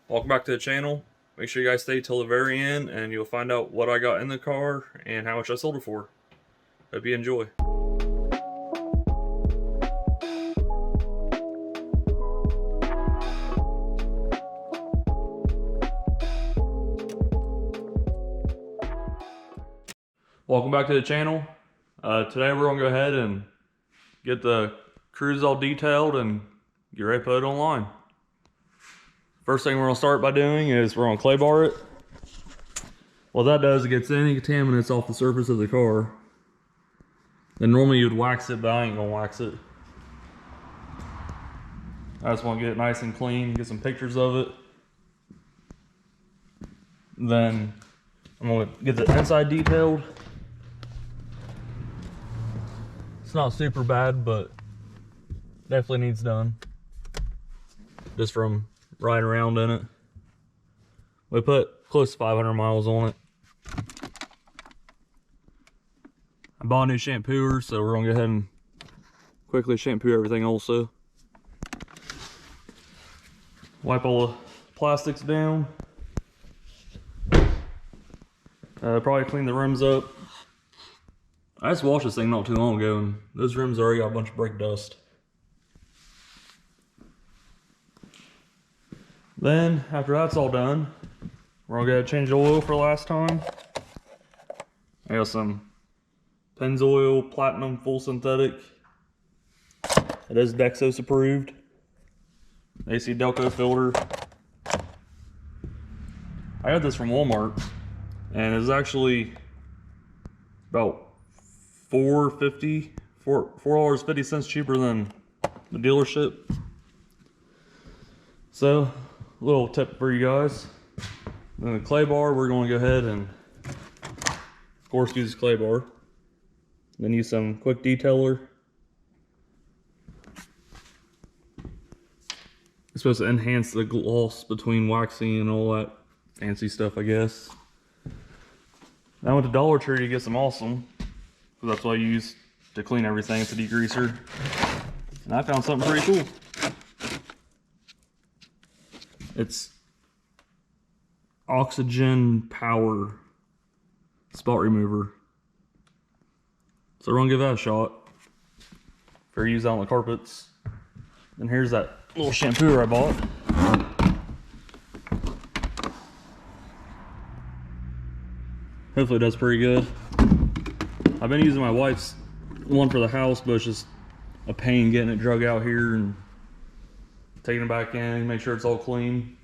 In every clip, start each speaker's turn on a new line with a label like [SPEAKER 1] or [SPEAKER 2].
[SPEAKER 1] Welcome back to the channel. Make sure you guys stay till the very end and you'll find out what I got in the car and how much I sold it for. Hope you enjoy. Welcome back to the channel. Today we're going to go ahead and get the Cruze all detailed and get ready to put it online. First thing we're going to start by doing is we're going to clay bar it. What that does, it gets any contaminants off the surface of the car. Then normally you would wax it, but I ain't going to wax it. I just want to get it nice and clean, get some pictures of it. Then I'm going to get the inside detailed. It's not super bad, but definitely needs done. Just from riding around in it. We put close to 500 miles on it. I bought a new shampooer, so we're gonna go ahead and quickly shampoo everything also. Wipe all the plastics down. Probably clean the rims up. I just washed this thing not too long ago and those rims already got a bunch of brake dust. Then, after that's all done, we're gonna go change the oil for the last time. I got some Pennzoil Platinum Full Synthetic. It is Dexos approved. AC Delco filter. I got this from Walmart, and it's actually about $4.50 cheaper than the dealership. So, little tip for you guys. Then the clay bar, we're going to go ahead and, of course, use clay bar. Then use some quick detailer. It's supposed to enhance the gloss between waxing and all that fancy stuff, I guess. I went to Dollar Tree to get some awesome, because that's what I use to clean everything. It's a degreaser. And I found something pretty cool. It's Oxygen Power Spot Remover. So we're gonna give that a shot for use out on the carpets. And here's that little shampooer I bought. Hopefully it does pretty good. I've been using my wife's one for the house, but it's just a pain getting it drug out here and taking it back in, make sure it's all clean.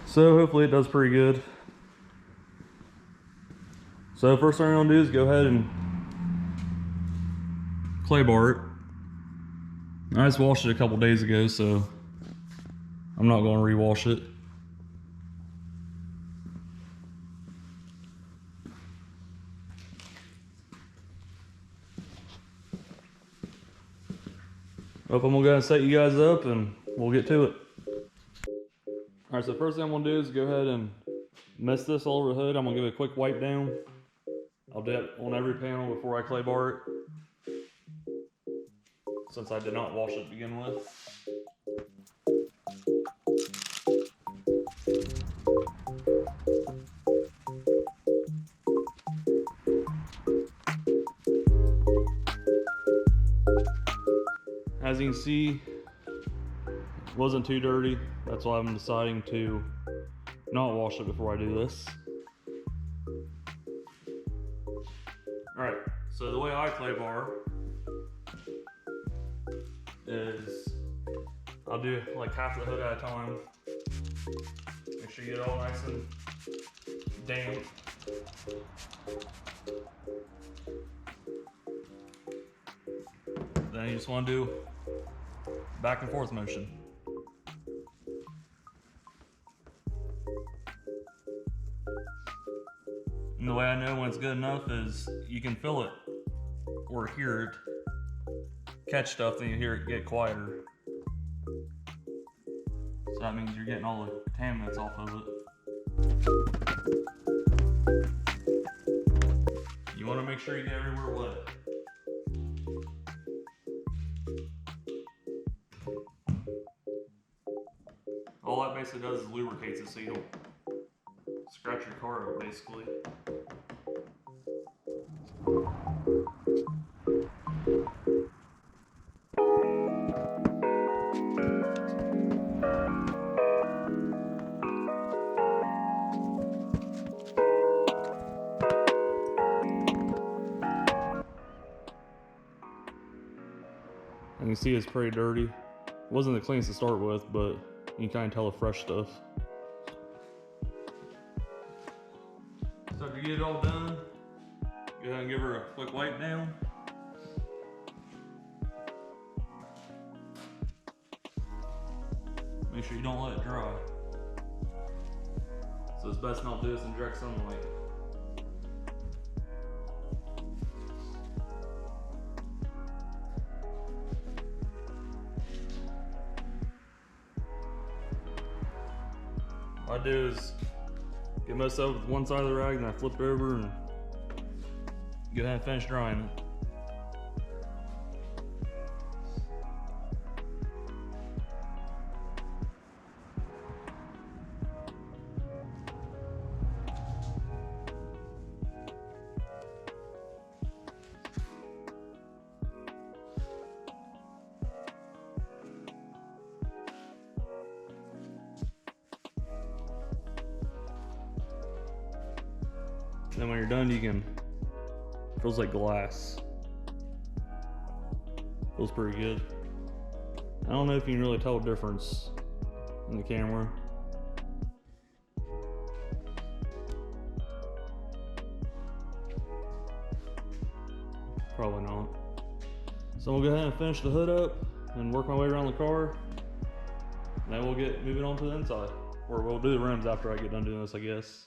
[SPEAKER 1] So hopefully it does pretty good. So first thing I'm gonna do is go ahead and clay bar it. I just washed it a couple days ago, so I'm not gonna rewash it. I'm gonna go ahead and set you guys up and we'll get to it. Alright, so the first thing I'm gonna do is go ahead and mist this all over the hood. I'm gonna give it a quick wipe down. I'll do it on every panel before I clay bar it, since I did not wash it to begin with. As you can see, it wasn't too dirty. That's why I'm deciding to not wash it before I do this. Alright, so the way I clay bar is I'll do like half the hood at a time. Make sure you get it all nice and damp. Then you just want to do back and forth motion. And the way I know when it's good enough is you can feel it or hear it catch stuff, then you hear it get quieter. So that means you're getting all the contaminants off of it. You want to make sure you get everywhere wet. All that basically does is lubricates it so you don't scratch your car up, basically. And you see it's pretty dirty. It wasn't the cleanest to start with, but you can kind of tell the fresh stuff. So after you get it all done, go ahead and give her a quick wipe down. Make sure you don't let it dry. So it's best not to do this in direct sunlight. What I do is get most of it with one side of the rag, and I flip it over and go ahead and finish drying it. Then when you're done, you can, it feels like glass. Feels pretty good. I don't know if you can really tell a difference in the camera. Probably not. So we'll go ahead and finish the hood up and work my way around the car. And then we'll get moving on to the inside. Or we'll do the rims after I get done doing this, I guess.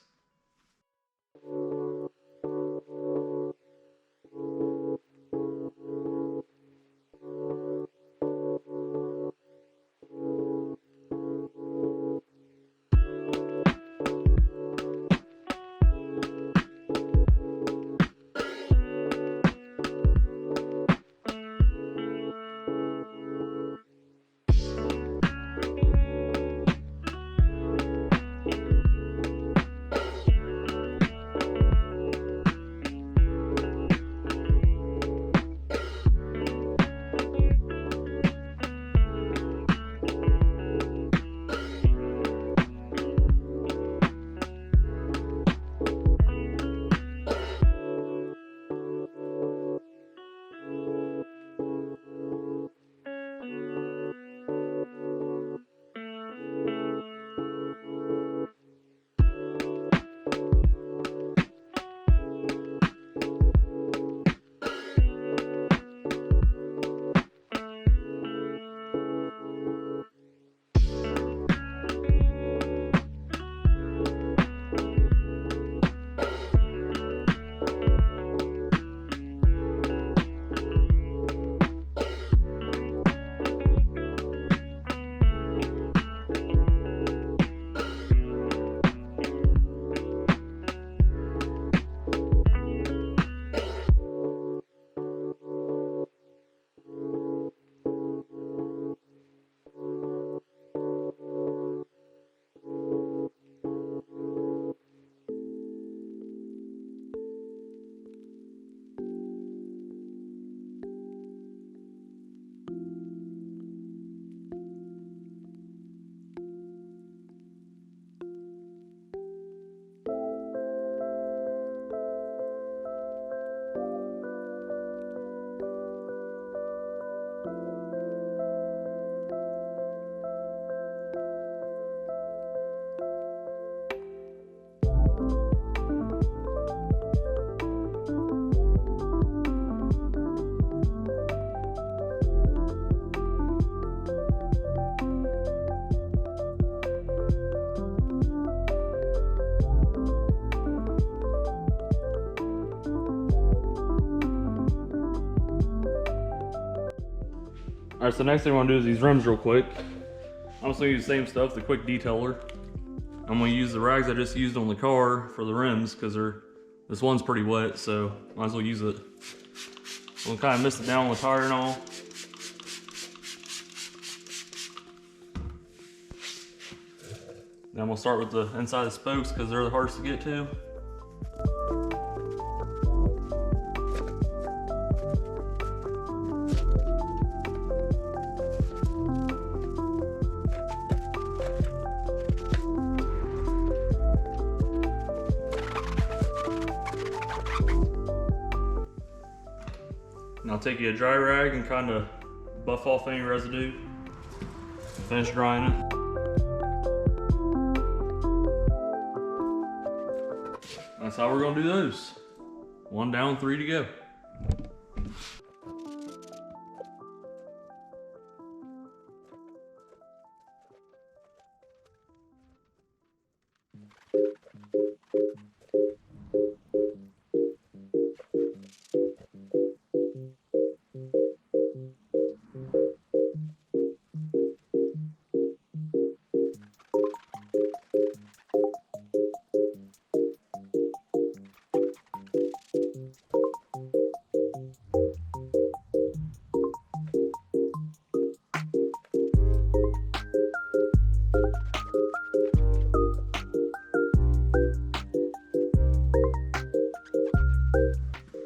[SPEAKER 1] Alright, so next thing I want to do is these rims real quick. I'm just going to use the same stuff, the quick detailer. I'm going to use the rags I just used on the car for the rims because this one's pretty wet, so might as well use it. We'll kind of mist it down with tire and all. Then we'll start with the inside of the spokes because they're the hardest to get to. Now take you a dry rag and kind of buff off any residue. Finish drying it. That's how we're gonna do those. 1 down, 3 to go.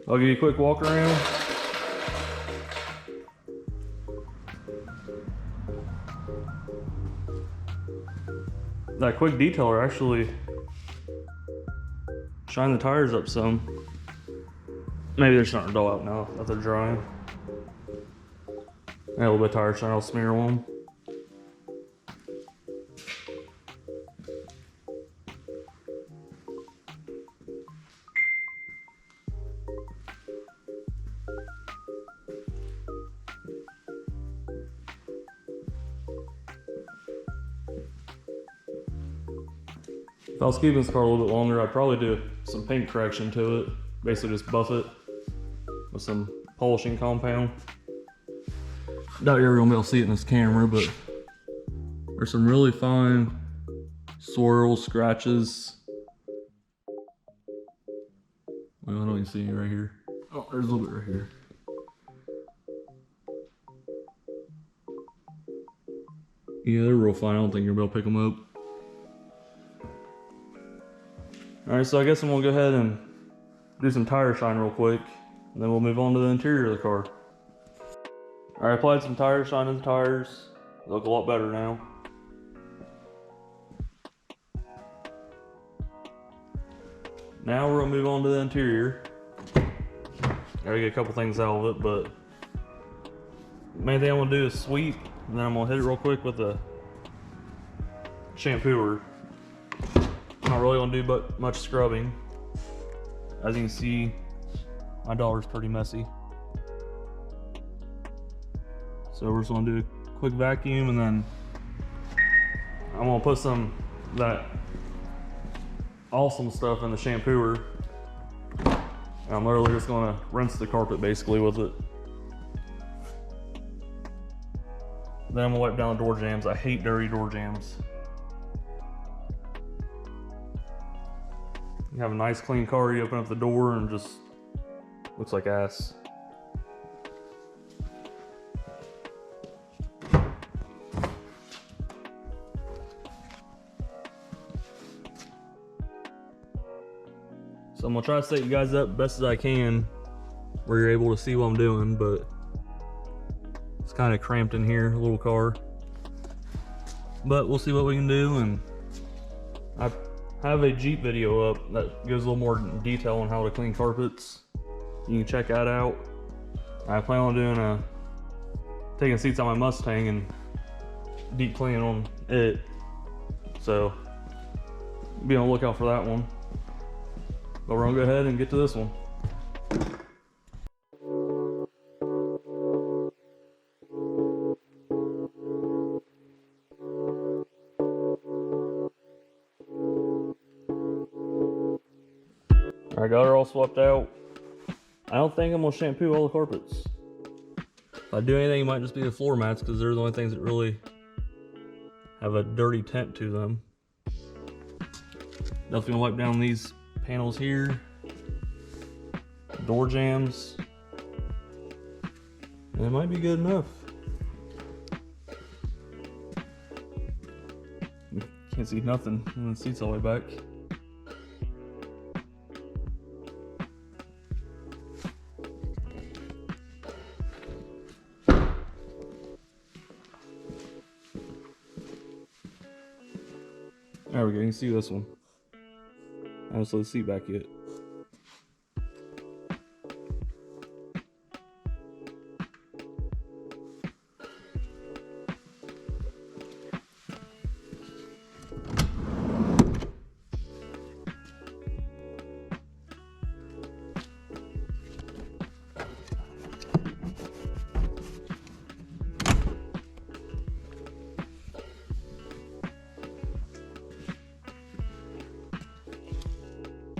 [SPEAKER 1] I'll give you a quick walk around. That quick detailer actually shined the tires up some. Maybe they're starting to dull out now that they're drying. Add a little bit of tire shine, I'll smear them. If I was keeping this car a little bit longer, I'd probably do some paint correction to it. Basically just buff it with some polishing compound. Doubt you're ever gonna be able to see it in this camera, but there's some really fine swirls, scratches. Well, I don't even see any right here. Oh, there's a little bit right here. Yeah, they're real fine. I don't think you're gonna be able to pick them up. Alright, so I guess I'm gonna go ahead and do some tire shine real quick, and then we'll move on to the interior of the car. Alright, applied some tire shine in the tires. They look a lot better now. Now we're gonna move on to the interior. Gotta get a couple things out of it, but the main thing I'm gonna do is sweep, and then I'm gonna hit it real quick with a shampooer. Not really gonna do but much scrubbing. As you can see, my dollar's pretty messy. So we're just gonna do a quick vacuum, and then I'm gonna put some of that awesome stuff in the shampooer. And I'm literally just gonna rinse the carpet basically with it. Then I'm gonna wipe down the door jambs. I hate dirty door jambs. You have a nice clean car, you open up the door and just looks like ass. So I'm gonna try to set you guys up best as I can where you're able to see what I'm doing, but it's kind of cramped in here, a little car. But we'll see what we can do, and I have a Jeep video up that gives a little more detail on how to clean carpets. You can check that out. I plan on doing taking seats on my Mustang and deep cleaning on it. So be on the lookout for that one. But we're gonna go ahead and get to this one. I got her all swapped out. I don't think I'm gonna shampoo all the carpets. If I do anything, it might just be the floor mats because they're the only things that really have a dirty tint to them. Definitely gonna wipe down these panels here, door jambs, and it might be good enough. Can't see nothing when the seat's all the way back. There we go, you can see this one. I haven't slid the seat back yet.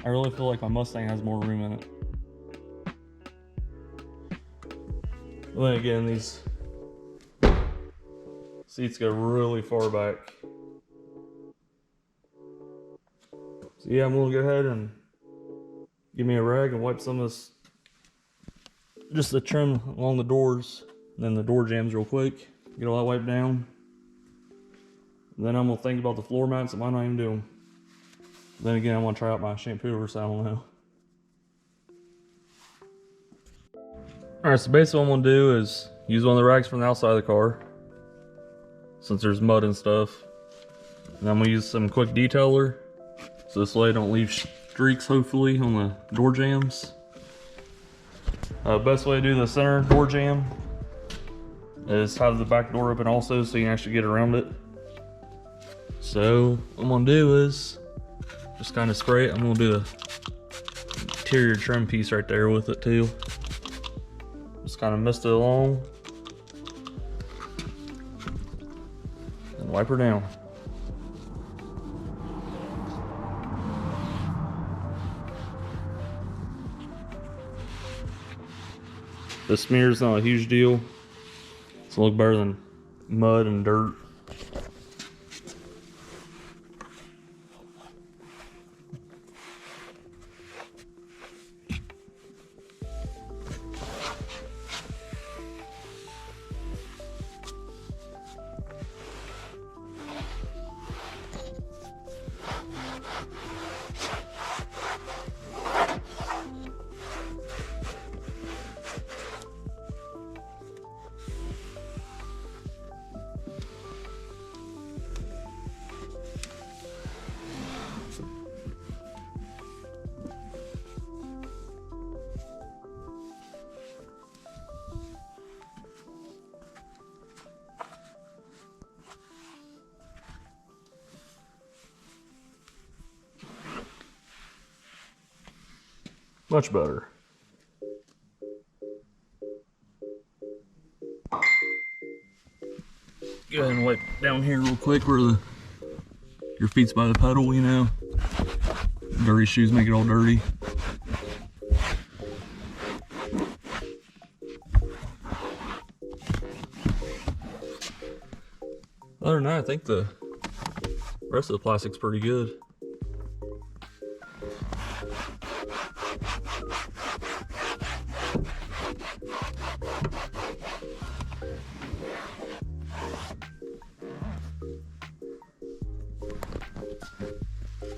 [SPEAKER 1] I really feel like my Mustang has more room in it. But then again, these seats go really far back. So yeah, I'm gonna go ahead and give me a rag and wipe some of this, just the trim along the doors, and then the door jambs real quick. Get all that wiped down. And then I'm gonna think about the floor mats. I might not even do them. Then again, I want to try out my shampoo, so I don't know. Alright, so basically what I'm going to do is use one of the rags from the outside of the car, since there's mud and stuff. And I'm going to use some quick detailer, so this way I don't leave streaks, hopefully, on the door jambs. Best way to do the center door jamb is have the back door open also, so you can actually get around it. So what I'm going to do is just kind of spray it. I'm going to do the interior trim piece right there with it too. Just kind of mist it along and wipe her down. The smear's not a huge deal. It's gonna look better than mud and dirt. Much better. Go ahead and wipe down here real quick where your feet's by the pedal, you know. Dirty shoes make it all dirty. Other than that, I think the rest of the plastic's pretty good.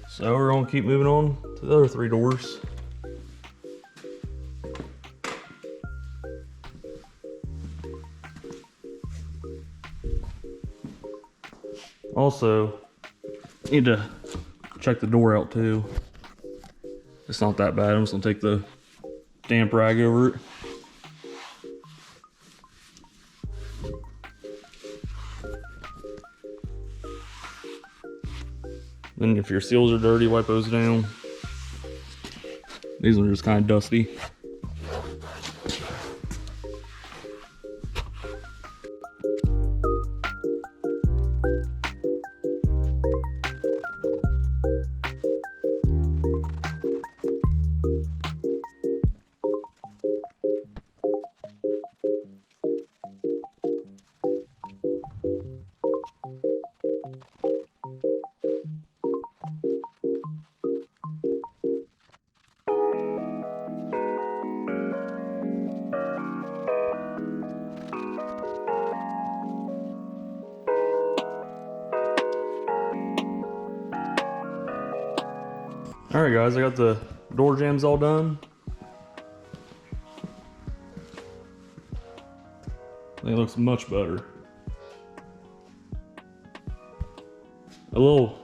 [SPEAKER 1] So we're gonna keep moving on to the other three doors. Also, need to check the door out too. It's not that bad. I'm just gonna take the damp rag over it. Then if your seals are dirty, wipe those down. These ones are just kind of dusty. Alright guys, I got the door jambs all done. I think it looks much better. A little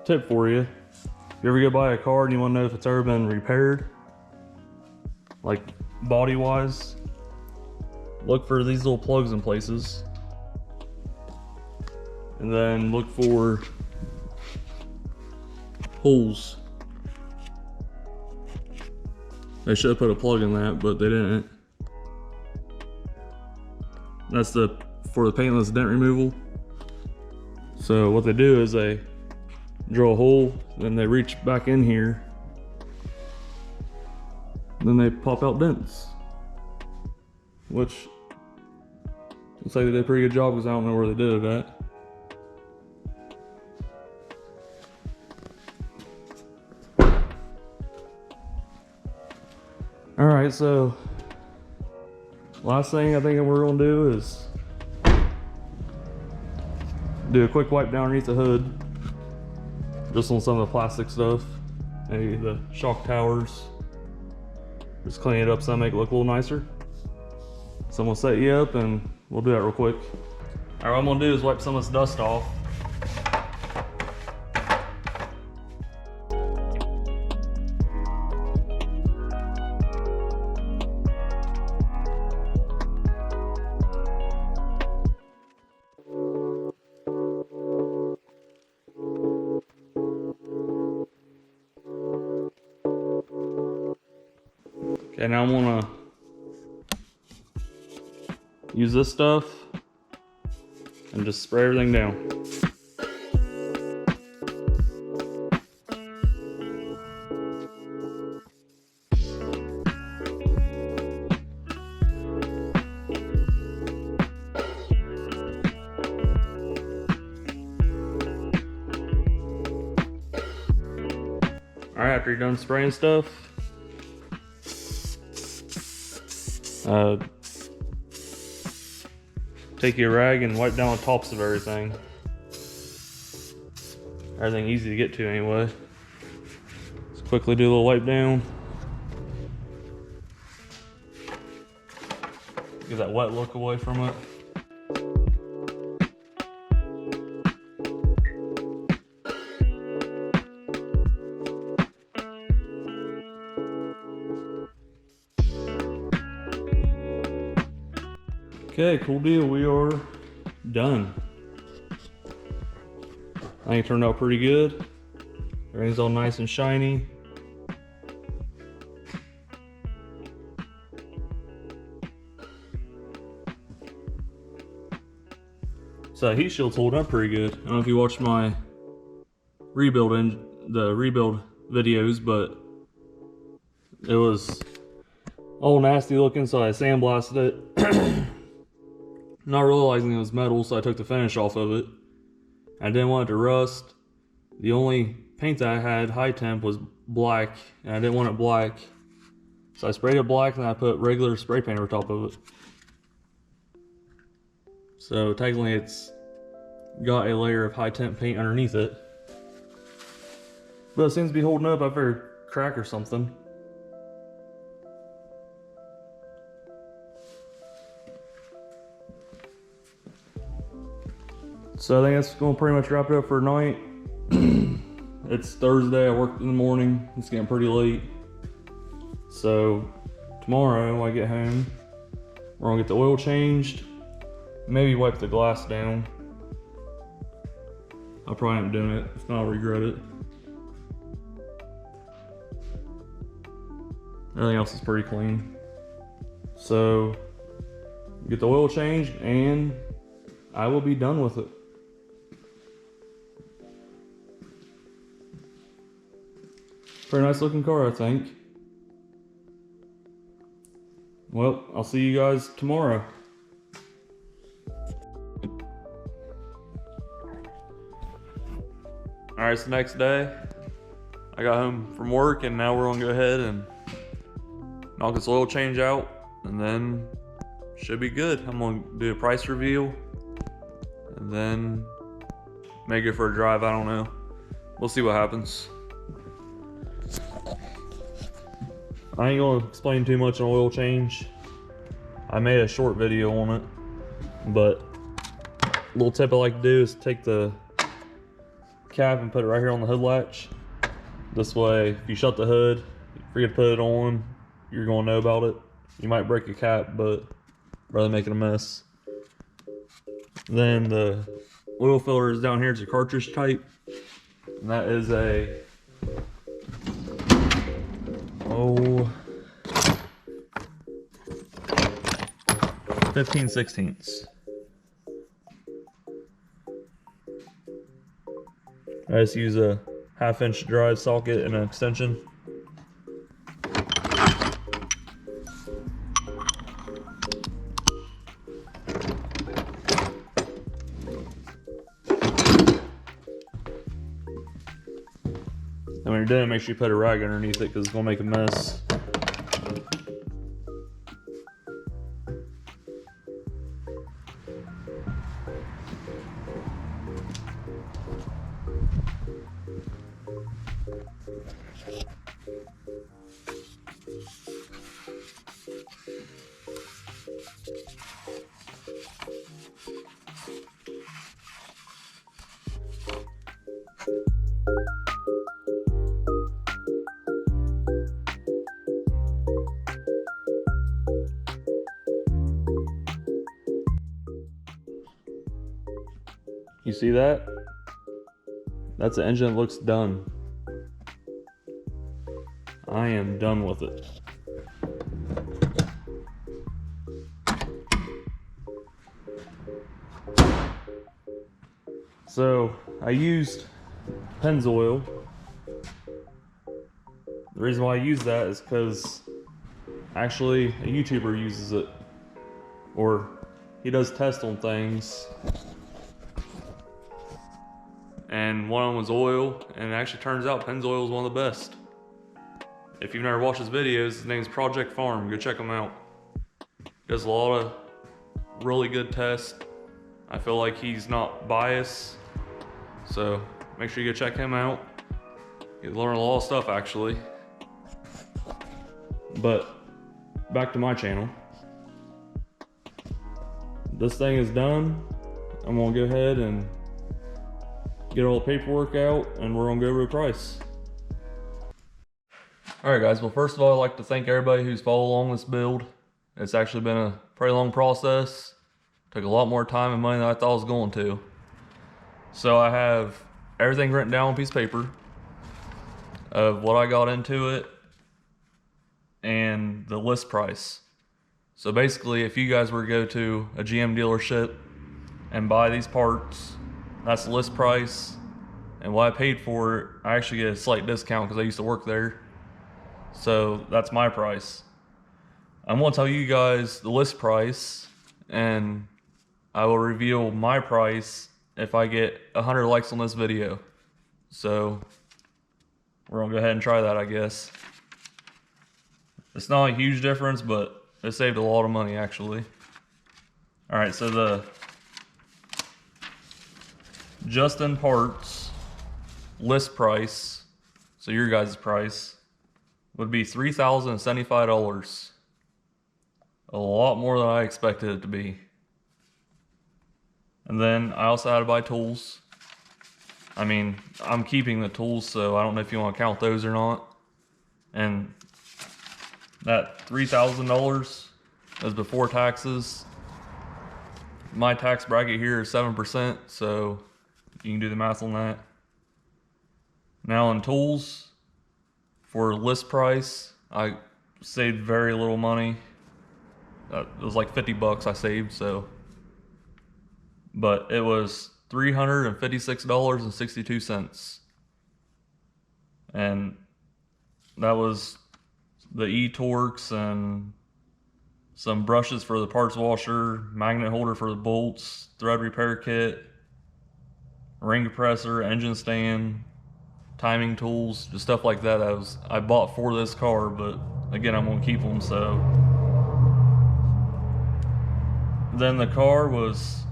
[SPEAKER 1] tip for you. If you ever go buy a car and you want to know if it's ever been repaired, like body wise, look for these little plugs in places. And then look for holes. They should have put a plug in that, but they didn't. That's for the paintless dent removal. So what they do is they drill a hole, then they reach back in here, then they pop out dents. Which looks like they did a pretty good job because I don't know where they did it at. Alright, so last thing I think we're gonna do is do a quick wipe down underneath the hood. Just on some of the plastic stuff. Maybe the shock towers. Just clean it up so I make it look a little nicer. So I'm gonna set you up and we'll do that real quick. Alright, what I'm gonna do is wipe some of this dust off. Okay, now I'm gonna use this stuff and just spray everything down. Alright, after you're done spraying stuff, take your rag and wipe down the tops of everything. Everything easy to get to anyway. Just quickly do a little wipe down. Get that wet look away from it. Okay, cool deal. We are done. I think it turned out pretty good. Everything's all nice and shiny. So the heat shield's holding up pretty good. I don't know if you watched my rebuild videos, but it was all nasty looking, so I sandblasted it. Not realizing it was metal, so I took the finish off of it. I didn't want it to rust. The only paint that I had high temp was black, and I didn't want it black. So I sprayed it black and I put regular spray paint over top of it. So technically it's got a layer of high temp paint underneath it. But it seems to be holding up after a crack or something. So I think that's going to pretty much wrap it up for tonight. It's Thursday, I worked in the morning, it's getting pretty late. So tomorrow when I get home, we're gonna get the oil changed, maybe wipe the glass down. I'll probably end up doing it, if not I'll regret it. Everything else is pretty clean. So get the oil changed and I will be done with it. Pretty nice looking car, I think. Well, I'll see you guys tomorrow. Alright, it's the next day. I got home from work and now we're gonna go ahead and knock this oil change out and then should be good. I'm gonna do a price reveal and then make it for a drive, I don't know. We'll see what happens. I ain't gonna explain too much on oil change. I made a short video on it, but little tip I like to do is take the cap and put it right here on the hood latch. This way, if you shut the hood, forget to put it on, you're gonna know about it. You might break a cap, but rather make it a mess. Then the oil filler is down here. It's a cartridge type, and that is a 15/16. I just use a 1/2-inch drive socket and an extension. And when you're done, make sure you put a rag underneath it because it's gonna make a mess. You see that? That's the engine that looks done. I am done with it. So I used Pennzoil. The reason why I use that is because actually a YouTuber uses it, or he does tests on things, and one of them was oil, and it actually turns out Pennzoil is one of the best. If you've never watched his videos, his name's Project Farm. Go check him out. He does a lot of really good tests. I feel like he's not biased, so make sure you go check him out. You learn a lot of stuff actually. But back to my channel. This thing is done. I'm gonna go ahead and get all the paperwork out, and we're gonna go over the price. Alright guys, well first of all I'd like to thank everybody who's followed along this build. It's actually been a pretty long process. Took a lot more time and money than I thought I was going to. So I have everything written down on a piece of paper of what I got into it and the list price. So basically if you guys were to go to a GM dealership and buy these parts, that's the list price, and what I paid for it, I actually get a slight discount because I used to work there. So that's my price. I'm gonna tell you guys the list price, and I will reveal my price if I get 100 likes on this video. So we're gonna go ahead and try that, I guess. It's not a huge difference, but it saved a lot of money actually. All right, so the just in parts list price, so your guys' price, would be $3,075. A lot more than I expected it to be. And then I also had to buy tools. I mean, I'm keeping the tools, so I don't know if you want to count those or not. And that $3,000 is before taxes. My tax bracket here is 7%, so you can do the math on that. Now in tools, for list price, I saved very little money. It was like 50 bucks I saved, so. But it was $356.62. And that was the E-Torx and some brushes for the parts washer, magnet holder for the bolts, thread repair kit, ring compressor, engine stand, timing tools, just stuff like that I bought for this car, but again, I'm gonna keep them, so. Then the car was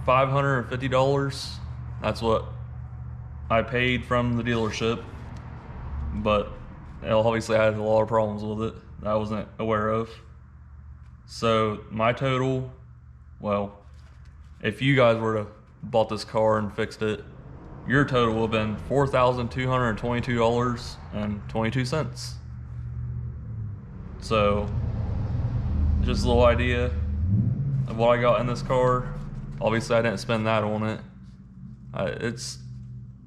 [SPEAKER 1] $550. That's what I paid from the dealership, but obviously I had a lot of problems with it that I wasn't aware of. So my total, well, if you guys were to bought this car and fixed it, your total would have been $4,222.22. So just a little idea of what I got in this car. Obviously I didn't spend that on it. It's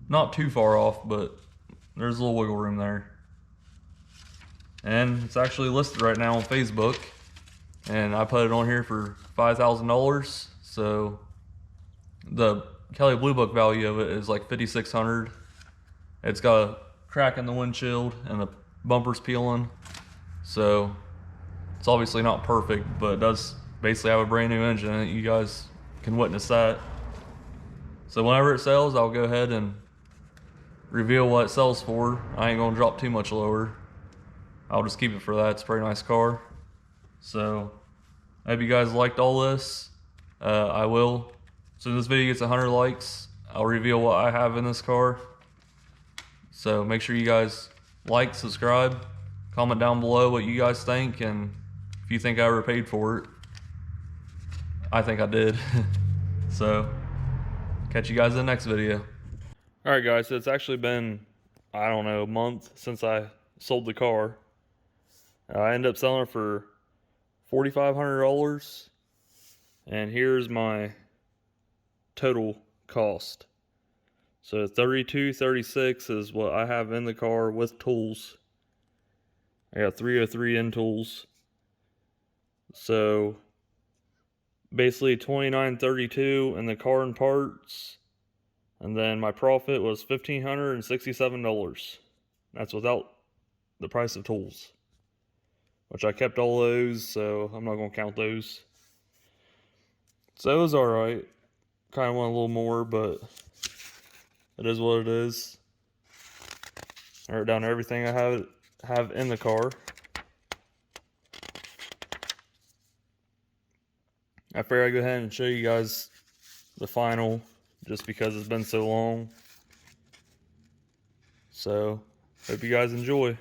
[SPEAKER 1] not too far off, but there's a little wiggle room there. And it's actually listed right now on Facebook, and I put it on here for $5,000. So the Kelley Blue Book value of it is like $5,600. It's got a crack in the windshield and the bumper's peeling, so it's obviously not perfect, but it does basically have a brand new engine in it. You guys can witness that. So whenever it sells, I'll go ahead and reveal what it sells for. I ain't gonna drop too much lower. I'll just keep it for that. It's a pretty nice car. So I hope you guys liked all this. I will, as soon as this video gets 100 likes, I'll reveal what I have in this car. So make sure you guys like, subscribe, comment down below what you guys think, and if you think I overpaid for it. I think I did. So catch you guys in the next video. Alright guys, so it's actually been, I don't know, a month since I sold the car. I ended up selling it for $4,500, and here's my total cost. So $3,236 is what I have in the car with tools. I got 303 in tools. So basically $2,932 in the car and parts, and then my profit was $1,567. That's without the price of tools, which I kept all those, so I'm not going to count those. So it was alright. Kind of want a little more, but it is what it is. I wrote down everything I have in the car. I figured I'd go ahead and show you guys the final, just because it's been so long. So hope you guys enjoy.